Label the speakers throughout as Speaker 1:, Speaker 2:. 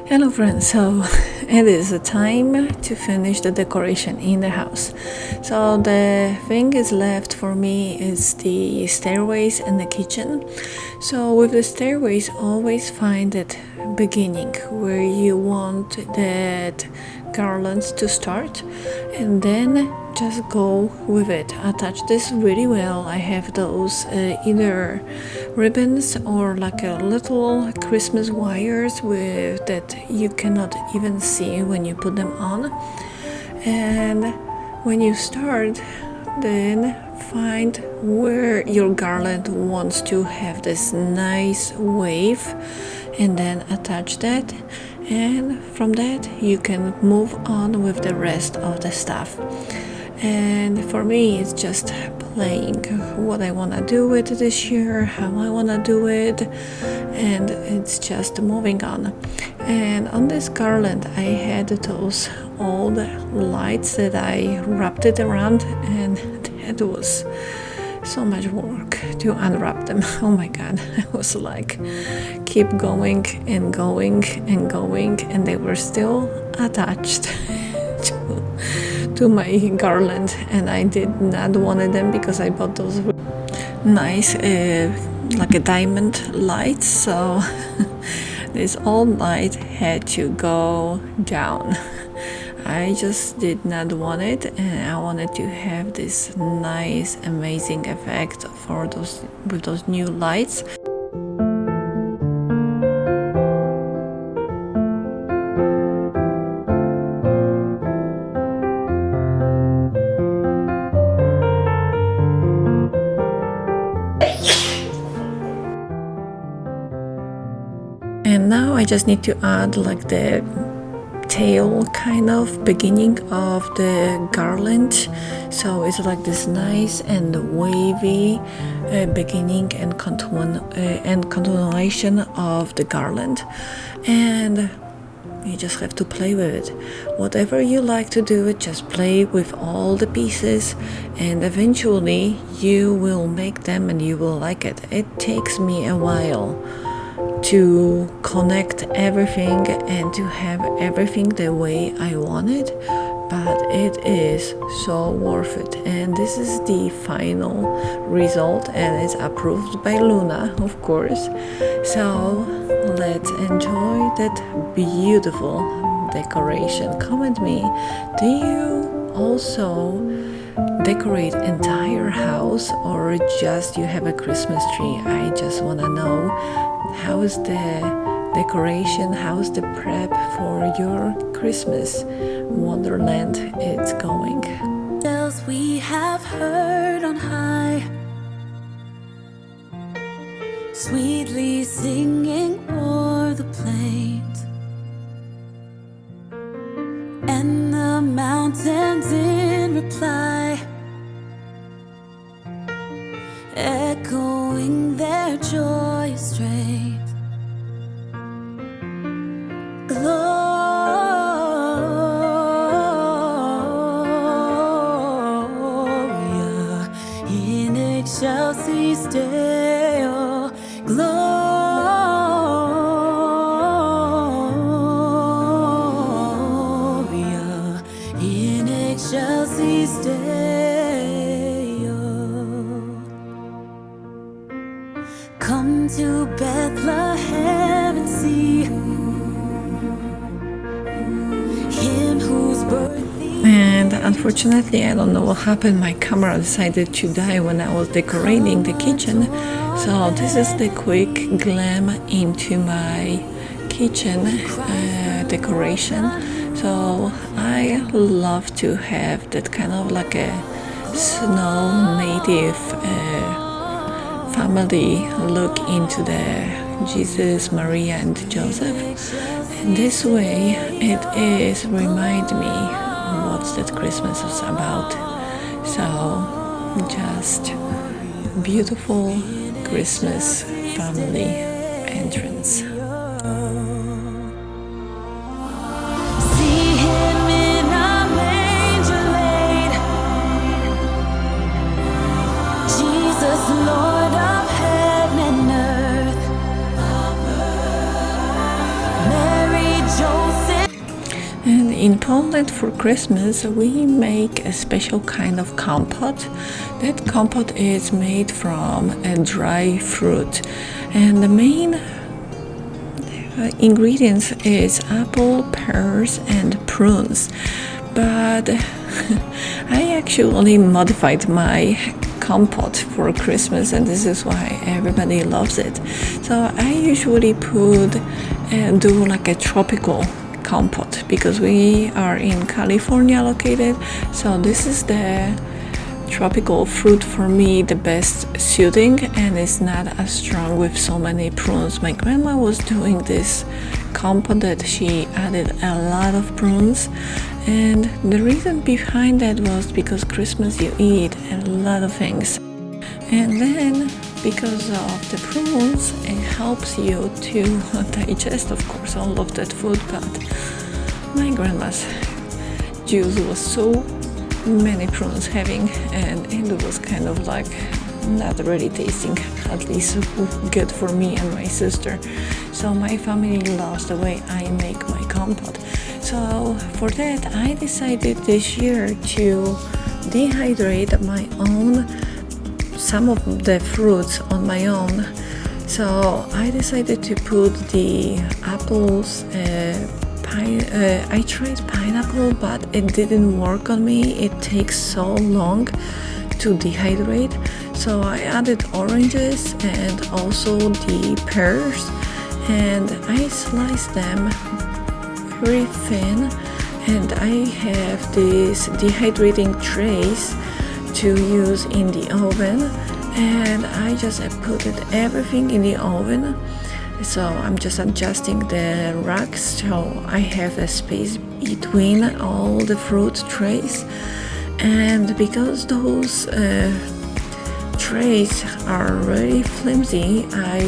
Speaker 1: Hello friends, so it is a time to finish the decoration in the house. So the thing is left for me is the stairways and the kitchen. So with the stairways, always find that beginning where you want that garlands to start, and then just go with it. Attach this really well. I have those either ribbons or like a little Christmas wires with that you cannot even see when you put them on. And when you start, then find where your garland wants to have this nice wave, and then attach that, and from that you can move on with the rest of the stuff. And for me, it's just playing what I want to do with it this year, how I want to do it, and it's just moving on. And on this garland, I had those old lights that I wrapped it around, and that was so much work to unwrap them. Oh my god, I was like keep going and going and going, and they were still attached to my garland, and I did not want them because I bought those nice like a diamond lights, so this old light had to go down. I just did not want it, and I wanted to have this nice amazing effect for those with those new lights. And now I just need to add like the tail kind of beginning of the garland, so it's like this nice and wavy beginning and continuation of the garland, and you just have to play with it. Whatever you like to do it, just play with all the pieces, and eventually you will make them and you will like it. It takes me a while to connect everything and to have everything the way I want it, but it is so worth it. And this is the final result, and it's approved by Luna, of course. So let's enjoy that beautiful decoration. Comment me, do you also decorate entire house, or just you have a Christmas tree? I just want to know, how is the decoration, how is the prep for your Christmas wonderland it's going?
Speaker 2: Bells we have heard on high, sweetly singing o'er the plains, and the mountains in reply, echoing their joyous strains. Gloria in excelsis Deo. Gloria in excelsis Deo. Come to Bethlehem and see him whose birth.
Speaker 1: And unfortunately, I don't know what happened, my camera decided to die when I was decorating the kitchen. So this is the quick glam into my kitchen decoration. So I love to have that kind of like a snow native family look into the Jesus, Maria and Joseph. And this way it is remind me what that Christmas is about. So just beautiful Christmas family entrance.
Speaker 2: See him in a manger laid, Jesus, Lord of heaven and earth. Mary, joy
Speaker 1: in Poland for Christmas we make a special kind of compote. That compote is made from a dry fruit, and the main ingredients is apple, pears, and prunes. But I actually modified my compote for Christmas, and this is why everybody loves it. So I usually do like a tropical compote because we are in California located. So this is the tropical fruit for me, the best suiting, and it's not as strong with so many prunes. My grandma was doing this compote that she added a lot of prunes, and the reason behind that was because Christmas you eat a lot of things, and then because of the prunes it helps you to digest, of course, all of that food. But my grandma's juice was so many prunes having, and it was kind of like not really tasting at least good for me and my sister. So my family loves the way I make my compote. So for that I decided this year to dehydrate some of the fruits on my own. So I decided to put the apples, I tried pineapple, but it didn't work on me. It takes so long to dehydrate. So I added oranges and also the pears, and I sliced them very thin, and I have these dehydrating trays to use in the oven, and I just put everything in the oven. So I'm just adjusting the racks so I have a space between all the fruit trays. And because those trays are really flimsy, I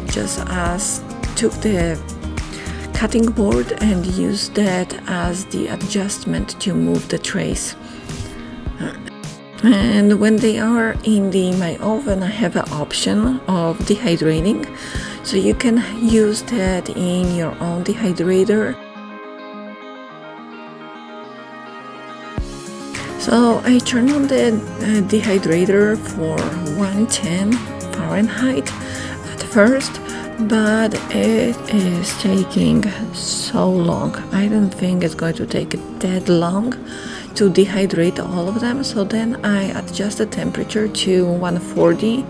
Speaker 1: just took the cutting board and used that as the adjustment to move the trays. And when they are in my oven, I have an option of dehydrating, so you can use that in your own dehydrator. So I turn on the dehydrator for 110 Fahrenheit at first, but it is taking so long. I don't think it's going to take that long to dehydrate all of them. So then I adjust the temperature to 140,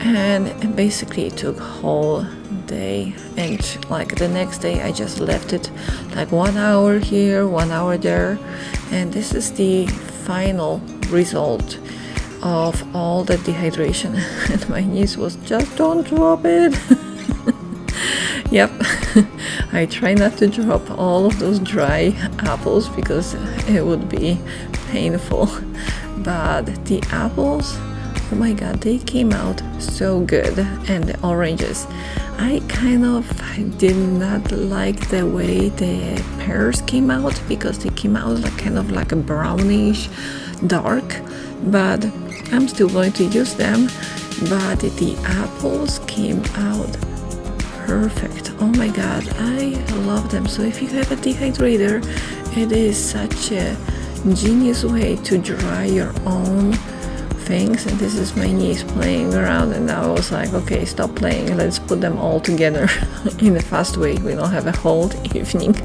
Speaker 1: and basically it took whole day, and like the next day I just left it like 1 hour here, 1 hour there, and this is the final result of all the dehydration. And my niece was just, don't drop it. Yep. I try not to drop all of those dry apples because it would be painful. But the apples, oh my god, they came out so good. And the oranges, I kind of did not like the way the pears came out because they came out like kind of like a brownish dark, but I'm still going to use them. But the apples came out perfect. Oh my god, I love them. So if you have a dehydrator, it is such a genius way to dry your own things. And this is my niece playing around, and I was like, okay, stop playing, let's put them all together in a fast way. We don't have a whole evening.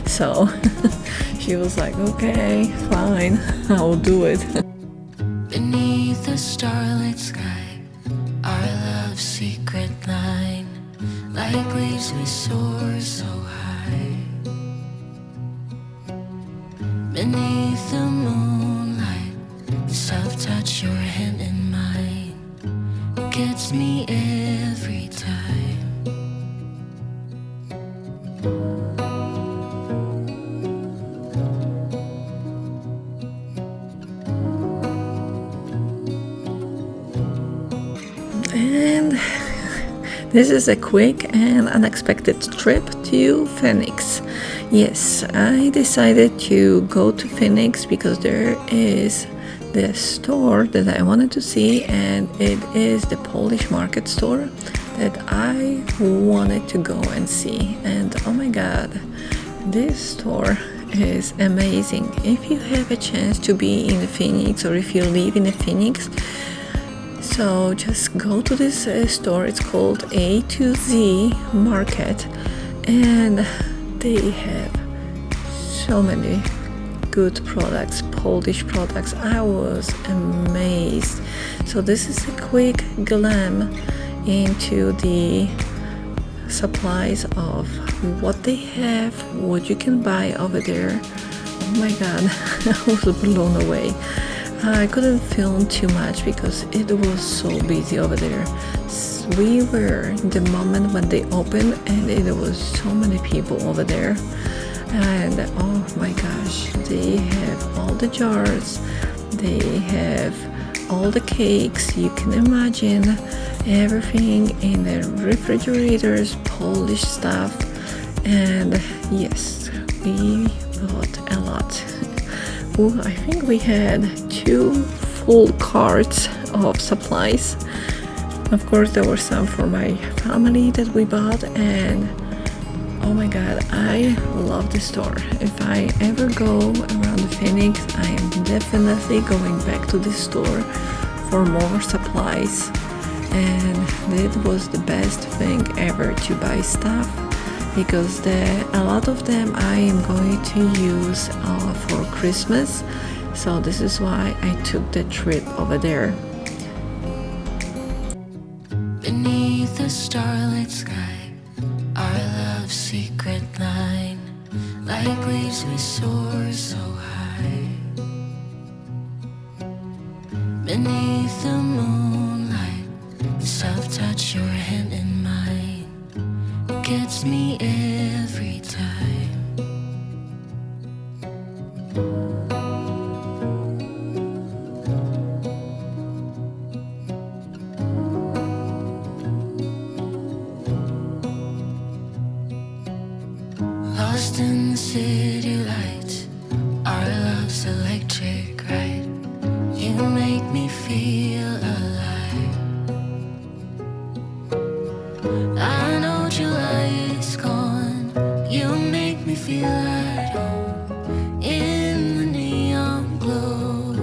Speaker 1: So she was like, okay, fine, I'll do it.
Speaker 2: Beneath the starlit sky, our love's secret line, like leaves we soar so high. Beneath the moonlight, soft touch your hand in mine, gets me every time.
Speaker 1: And this is a quick and unexpected trip to Phoenix. Yes, I decided to go to Phoenix because there is the store that I wanted to see, and it is the Polish market store that I wanted to go and see. And oh my god, this store is amazing. If you have a chance to be in Phoenix, or if you live in Phoenix, so just go to this store. It's called A to Z Market, and they have so many good products, Polish products. I was amazed. So this is a quick glam into the supplies of what they have, what you can buy over there. Oh my god, I was blown away. I couldn't film too much because it was so busy over there. We were in the moment when they opened, and there was so many people over there. And oh my gosh, they have all the jars, they have all the cakes you can imagine, everything in the refrigerators, Polish stuff. And yes, we bought a lot. Ooh, I think we had 2 full carts of supplies. Of course, there were some for my family that we bought, and oh my god, I love the store. If I ever go around Phoenix, I am definitely going back to this store for more supplies. And it was the best thing ever to buy stuff, because a lot of them I am going to use for Christmas. So this is why I took the trip over there.
Speaker 2: Beneath the starlit sky, our love's secret line, like leaves we soar so high. Beneath the moonlight, soft touch your hand in mine, gets me every time. Lost in the city lights, our love's electric ride. You make me feel alive. I know July is gone. You make me feel at home in the neon glow.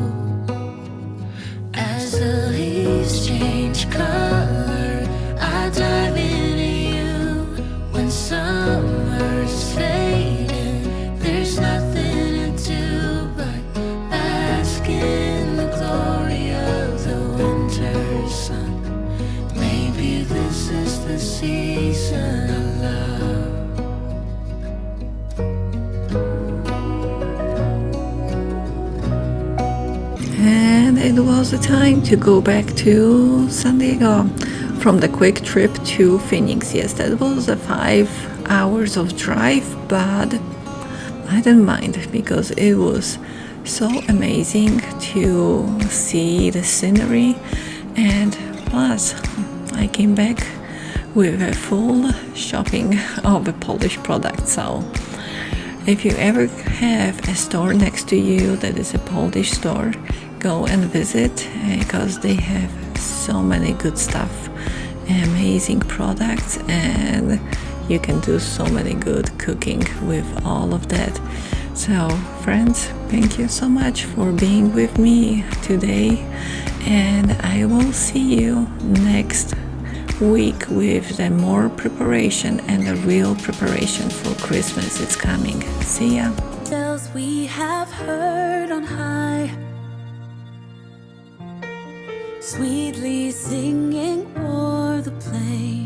Speaker 2: As the leaves change color, I dive into you. When summer's fading, there's nothing to do but bask in the glory of the winter sun. Maybe this is the season of love.
Speaker 1: And it was the time to go back to San Diego from the quick trip to Phoenix. Yes, that was a 5 hours of drive, but I didn't mind because it was so amazing to see the scenery. And plus, I came back with a full shopping of the Polish products. So if you ever have a store next to you that is a Polish store, go and visit, because they have so many good stuff, amazing products, and you can do so many good cooking with all of that. So friends, thank you so much for being with me today, and I will see you next week with the more preparation and the real preparation for Christmas. It's coming. See ya.
Speaker 2: Bells we have heard on high, sweetly singing o'er the plain.